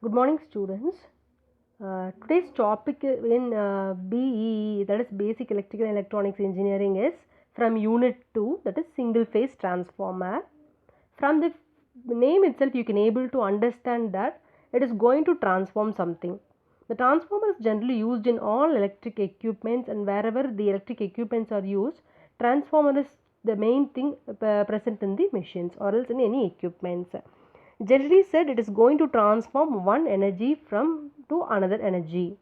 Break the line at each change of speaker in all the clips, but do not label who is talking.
Good morning, students. Today's topic in BE, that is Basic Electrical and Electronics Engineering, is from Unit 2, that is Single Phase Transformer. From the name itself, you can able to understand that it is going to transform something. The transformer is generally used in all electric equipments, and wherever the electric equipments are used, transformer is the main thing present in the machines or else in any equipments. Generally said, it is going to transform one energy from to another energy.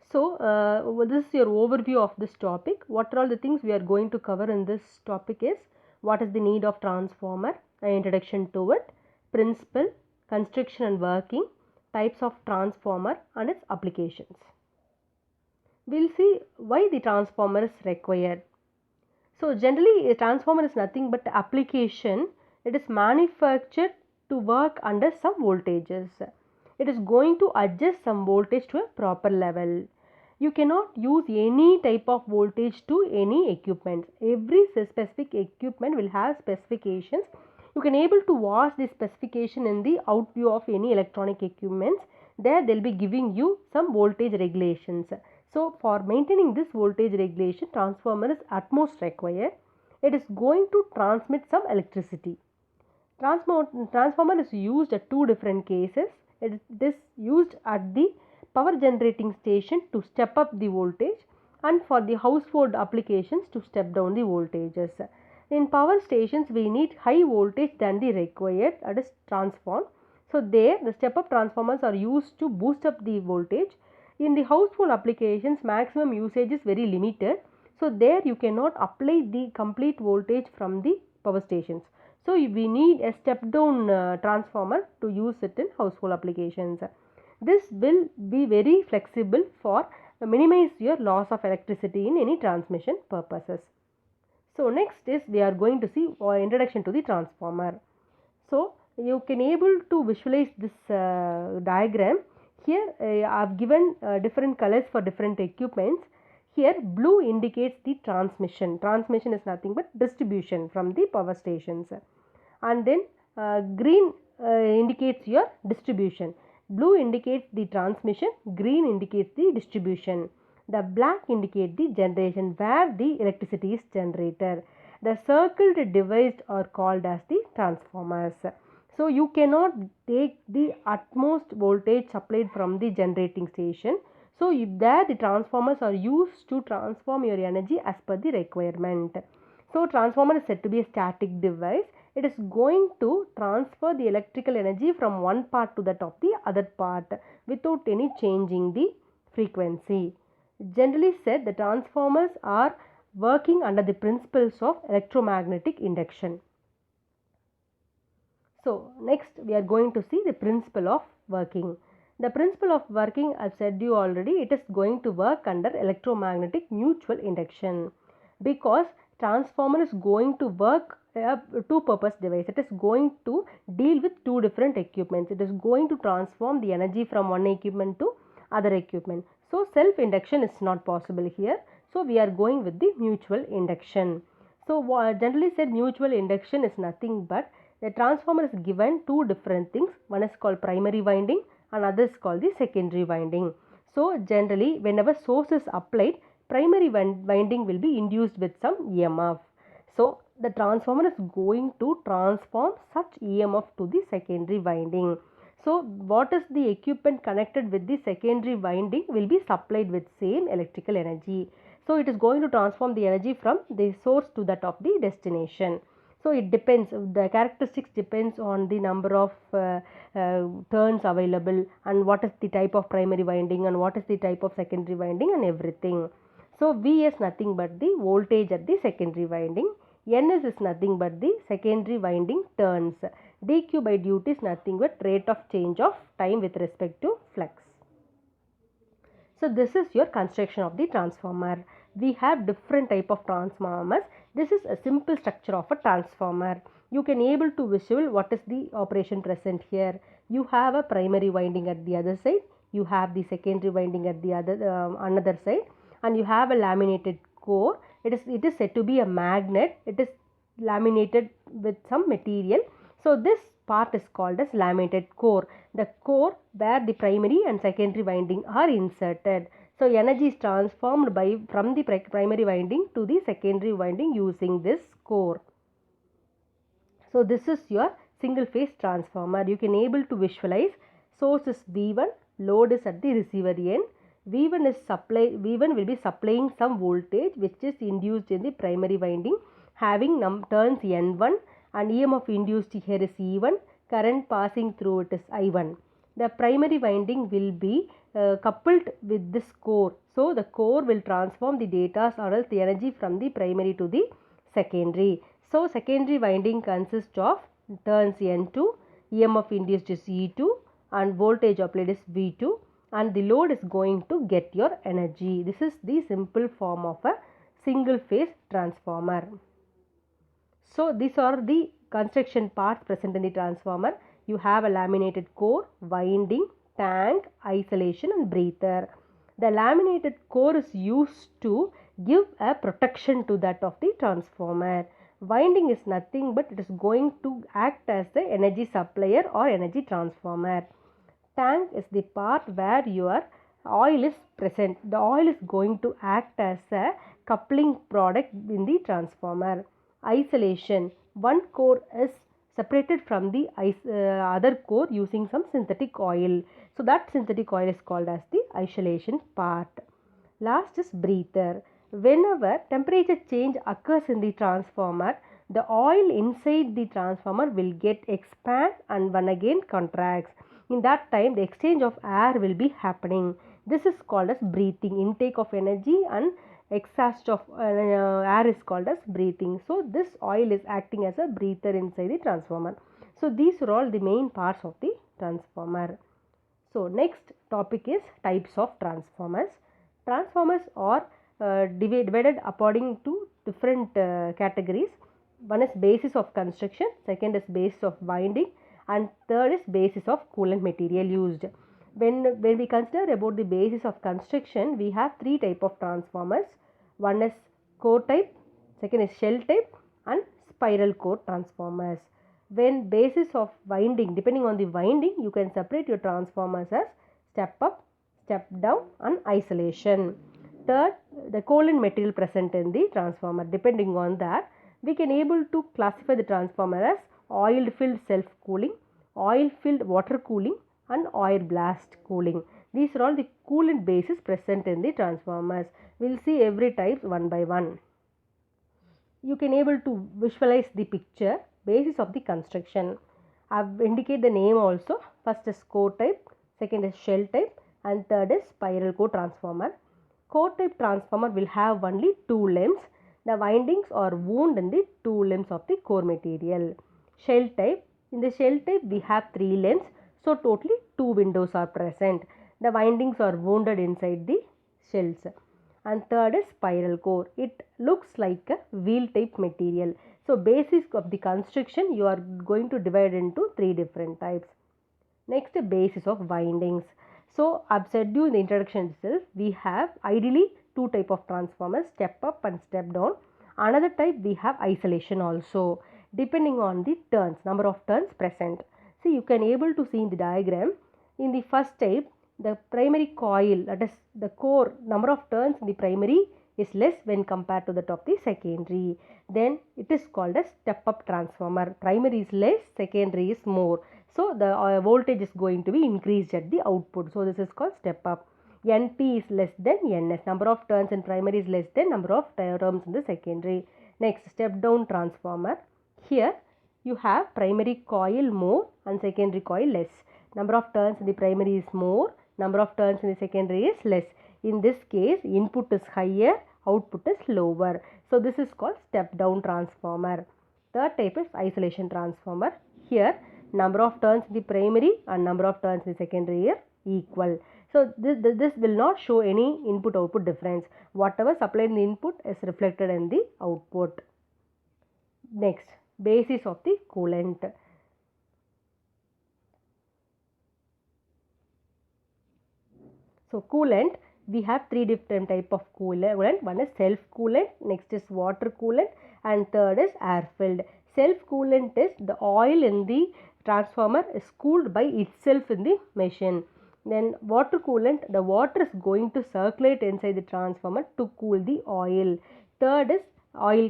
So, this is your overview of this topic. What are all the things we are going to cover in this topic is what is the need of transformer, an introduction to it, principle, construction and working, types of transformer and its applications. We will see why the transformer is required. So, generally a transformer is nothing but application. It is manufactured to work under some voltages. It is going to adjust some voltage to a proper level. You cannot use any type of voltage to any equipment. Every specific equipment will have specifications. You can able to watch the specification in the out view of any electronic equipments. There they will be giving you some voltage regulations. So, for maintaining this voltage regulation, transformer is utmost required. It is going to transmit some electricity. Transformer is used at two different cases. It is used at the power generating station to step up the voltage and for the household applications to step down the voltages. In power stations, we need high voltage than the required, that is transform. So, there the step up transformers are used to boost up the voltage. In the household applications, maximum usage is very limited. So, there you cannot apply the complete voltage from the power stations. So, we need a step down transformer to use it in household applications. This will be very flexible for minimize your loss of electricity in any transmission purposes. So, next is we are going to see introduction to the transformer. So, you can able to visualize this diagram. Here I have given different colors for different equipments. Here blue indicates the transmission. Transmission is nothing but distribution from the power stations. And then green indicates your distribution. Blue indicates the transmission, green indicates the distribution. The black indicates the generation where the electricity is generated. The circled devices are called as the transformers. So, you cannot take the utmost voltage supplied from the generating station. So, there the transformers are used to transform your energy as per the requirement. So, transformer is said to be a static device. It is going to transfer the electrical energy from one part to that of the other part without any changing the frequency. Generally said, the transformers are working under the principles of electromagnetic induction. So, next we are going to see the principle of working. The principle of working, I have said you already, it is going to work under electromagnetic mutual induction, because transformer is going to work two purpose device. It is going to deal with two different equipments. It is going to transform the energy from one equipment to other equipment. So, self induction is not possible here. So, we are going with the mutual induction. So, generally said, mutual induction is nothing but the transformer is given two different things. One is called primary winding and other is called the secondary winding. So, generally whenever source is applied, primary winding will be induced with some EMF. So, the transformer is going to transform such EMF to the secondary winding. So, what is the equipment connected with the secondary winding will be supplied with same electrical energy. So, it is going to transform the energy from the source to that of the destination. So, it depends, the characteristics depends on the number of turns available and what is the type of primary winding and what is the type of secondary winding and everything. So, V is nothing but the voltage at the secondary winding. Ns is nothing but the secondary winding turns. dQ by dt is nothing but rate of change of time with respect to flux. So, this is your construction of the transformer. We have different type of transformers. This is a simple structure of a transformer. You can able to visual what is the operation present here. You have a primary winding at the other side. You have the secondary winding at the another side, and you have a laminated core. It is said to be a magnet. It is laminated with some material. So this part is called as laminated core. The core where the primary and secondary winding are inserted. So energy is transformed from the primary winding to the secondary winding using this core. So this is your single phase transformer. You can able to visualize source is V1, load is at the receiver end. V1 will be supplying some voltage which is induced in the primary winding having turns N1 and EMF induced here is E1, current passing through it is I1. The primary winding will be coupled with this core. So the core will transform the data or else the energy from the primary to the secondary. So secondary winding consists of turns N2, EMF induced is E2 and voltage applied is V2 and the load is going to get your energy. This is the simple form of a single phase transformer. So these are the construction parts present in the transformer. You have a laminated core, winding, tank, isolation and breather. The laminated core is used to give a protection to that of the transformer. Winding is nothing but it is going to act as the energy supplier or energy transformer. Tank is the part where your oil is present. The oil is going to act as a coupling product in the transformer. Isolation. One core is separated from the other core using some synthetic oil. So that synthetic oil is called as the isolation part. Last is breather. Whenever temperature change occurs in the transformer, the oil inside the transformer will get expand and one again contracts. In that time the exchange of air will be happening. This is called as breathing. Intake of energy and exhaust of air is called as breathing. So this oil is acting as a breather inside the transformer. So these are all the main parts of the transformer. So next topic is types of transformers. Transformers are divided according to different categories. One is basis of construction, second is basis of winding and third is basis of coolant material used. When we consider about the basis of construction, we have three type of transformers. One is core type, second is shell type and spiral core transformers. When basis of winding, depending on the winding, you can separate your transformers as step up, step down and isolation. Third, the coolant material present in the transformer. Depending on that, we can able to classify the transformer as oil filled self cooling, oil filled water cooling and oil blast cooling. These are all the coolant bases present in the transformers. We will see every type one by one. You can able to visualize the picture. Basis of the construction. I have indicated the name also. First is core type, second is shell type and third is spiral core transformer. Core type transformer will have only two limbs. The windings are wound in the two limbs of the core material. Shell type. In the shell type we have three limbs. So totally two windows are present. The windings are wounded inside the shells. And third is spiral core. It looks like a wheel type material. So basis of the construction you are going to divide into three different types. Next, basis of windings. So I have said you in the introduction itself, we have ideally two type of transformers, step up and step down. Another type we have isolation also, depending on the turns, number of turns present. See, you can able to see in the diagram. In the first type, the primary coil, that is the core, number of turns in the primary is less when compared to that of the secondary. Then it is called as step up transformer. Primary is less, secondary is more. So the voltage is going to be increased at the output. So this is called step up. NP is less than NS. Number of turns in primary is less than number of turns in the secondary. Next, step down transformer. Here you have primary coil more and secondary coil less. Number of turns in the primary is more, number of turns in the secondary is less. In this case, input is higher, output is lower. So this is called step down transformer. Third type is isolation transformer. Here number of turns in the primary and number of turns in the secondary are equal. So this will not show any input output difference. Whatever supplied in the input is reflected in the output. Next, basis of the coolant. So coolant, we have three different type of coolant. One is self coolant, next is water coolant, and third is air filled. Self coolant is the oil in the transformer is cooled by itself in the machine. Then water coolant, the water is going to circulate inside the transformer to cool the oil. Third is air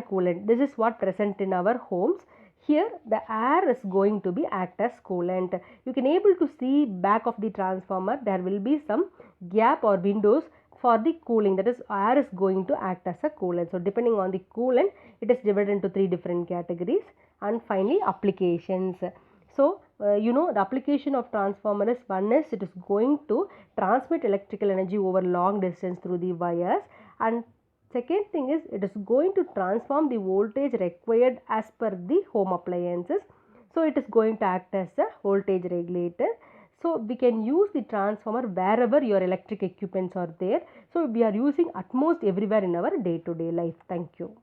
coolant. This is what present in our homes. Here the air is going to be act as coolant. You can able to see back of the transformer, there will be some gap or windows for the cooling, that is air is going to act as a coolant. So depending on the coolant, it is divided into three different categories. And finally applications. So the application of transformer is, one is it is going to transmit electrical energy over long distance through the wires, and second thing is it is going to transform the voltage required as per the home appliances. So it is going to act as a voltage regulator. So we can use the transformer wherever your electric equipments are there. So we are using at most everywhere in our day-to-day life. Thank you.